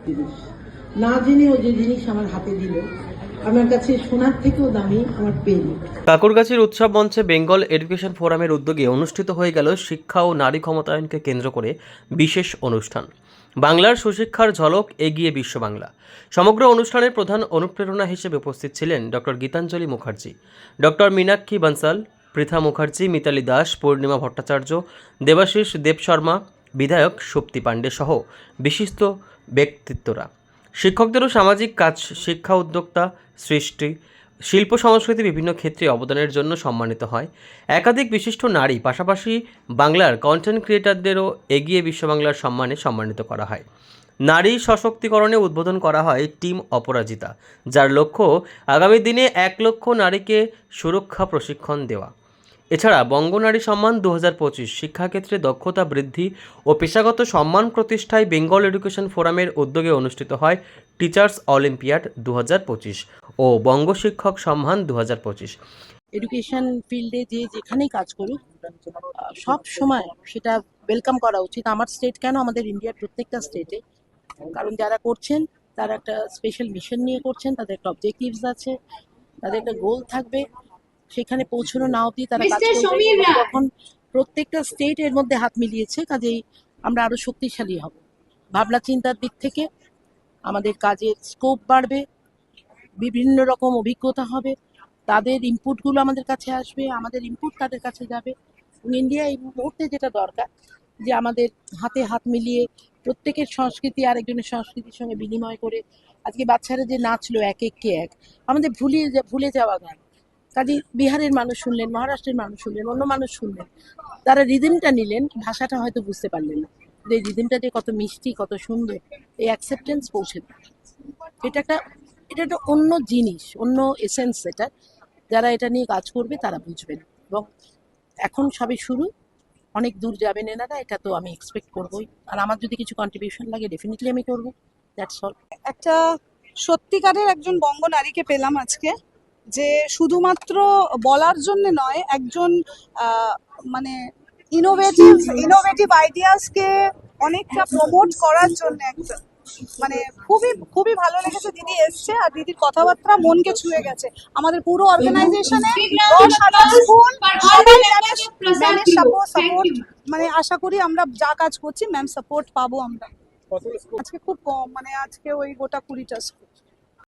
জিনিস, না জেনে ও যে জিনিস আমার হাতে দিল, আমার কাছে সোনার থেকেও দামি আমার পেন। কাকুরগাছির উৎসব মঞ্চে বেঙ্গল এডুকেশন ফোরামের উদ্যোগে অনুষ্ঠিত হয়ে গেল শিক্ষা ও নারী ক্ষমতায়নকে কেন্দ্র করে বিশেষ অনুষ্ঠান। বাংলার সুশিক্ষার ঝলক এগিয়ে বিশ্ব বাংলা। সমগ্র অনুষ্ঠানের প্রধান অনুপ্রেরণা হিসেবে উপস্থিত ছিলেন ডক্টর গীতাঞ্জলি মুখার্জি, ডক্টর মীনাক্ষী বানসাল, পৃথা মুখার্জি, মিতালি দাস, পূর্ণিমা ভট্টাচার্য, দেবাশিস দেব শর্মা, বিধায়ক শক্তি পাণ্ডে সহ বিশিষ্ট ব্যক্তিত্বরা। শিক্ষকদেরও সামাজিক কাজ, শিক্ষা উদ্যোক্তা, সৃষ্টি, শিল্প সংস্কৃতি বিভিন্ন ক্ষেত্রে অবদানের জন্য সম্মানিত হয় একাধিক বিশিষ্ট নারী। পাশাপাশি বাংলার কন্টেন্ট ক্রিয়েটারদেরও এগিয়ে বিশ্ব বাংলার সম্মানে সম্মানিত করা হয়। নারী সশক্তিকরণে উদ্বোধন করা হয় টিম অপরাজিতা, যার লক্ষ্য আগামী দিনে 1 লক্ষ নারীকে সুরক্ষা প্রশিক্ষণ দেওয়া। এছাড়া বঙ্গনারী সম্মান 2025 শিক্ষাক্ষেত্রে দক্ষতা বৃদ্ধি ও পেশাগত সম্মান প্রতিষ্ঠায় বেঙ্গল এডুকেশন ফোরামের উদ্যোগে অনুষ্ঠিত হয় টিচার্স অলিম্পিয়াড 2025 ও বঙ্গ শিক্ষক সম্মান 2025। এডুকেশন ফিল্ডে যে যেখানেই কাজ করুক, সব সময় সেটা ওয়েলকাম করা উচিত। আমার স্টেট কেন, আমাদের ইন্ডিয়ার প্রত্যেকটা স্টেটে, কারণ যারা করছেন তারা একটা স্পেশাল মিশন নিয়ে করছেন, তাদের একটা অবজেক্টিভস আছে, তাদের একটা গোল থাকবে, সেখানে পৌঁছানো না অবধি তারা কাজ করবে। তখন প্রত্যেকটা স্টেট এর মধ্যে হাত মিলিয়েছে, কাজেই আমরা আরো শক্তিশালী হব। ভাবনা চিন্তার দিক থেকে আমাদের কাজের স্কোপ বাড়বে, বিভিন্ন রকম অভিজ্ঞতা হবে, তাদের ইনপুটগুলো আমাদের কাছে আসবে, আমাদের ইনপুট তাদের কাছে যাবে। ইন্ডিয়া এই মুহূর্তে যেটা দরকার, যে আমাদের হাতে হাত মিলিয়ে প্রত্যেকের সংস্কৃতি আরেকজনের সংস্কৃতির সঙ্গে বিনিময় করে, আজকে বাচ্চারা যে নাচলো এক এককে এক, আমাদের ভুলে যাওয়া গান, কাজে বিহারের মানুষ শুনলেন, মহারাষ্ট্রের মানুষ শুনলেন, অন্য মানুষ শুনলেন, তারা রিদমটা নিলেন, ভাষাটা হয়তো বুঝতে পারলেন না, এই রিদমটা যে কত মিষ্টি, কত সুন্দর, এই অ্যাকসেপ্টেন্স পৌঁছে দেয়। এটা একটা অন্য জিনিস, অন্য এসেন্স। এটা যারা এটা নিয়ে কাজ করবে তারা বুঝবেন, এবং এখন সবে শুরু, অনেক দূর যাবেন এনারা, এটা তো আমি এক্সপেক্ট করবোই। আর আমার যদি কিছু কন্ট্রিবিউশন লাগে ডেফিনেটলি আমি করবো। That's all. একটা সত্যিকারের একজন বঙ্গ নারীকে পেলাম আজকে, যে শুধুমাত্র বলার জন্য নয়, একজন মানে ইনোভেটিভ আইডিয়াসকে অনেকটা প্রমোট করার জন্য একজন, মানে খুবই খুবই ভালো লেগেছে। দিদি এসছে আর দিদির কথাবার্তা মনকে ছুঁয়ে গেছে। আমাদের পুরো অর্গানাইজেশনে সাপোর্ট, মানে আশা করি আমরা যা কাজ করছি ম্যাম সাপোর্ট পাবো আমরা। আজকে খুব কম, মানে আজকে ওই গোটা 20টা স্কুল।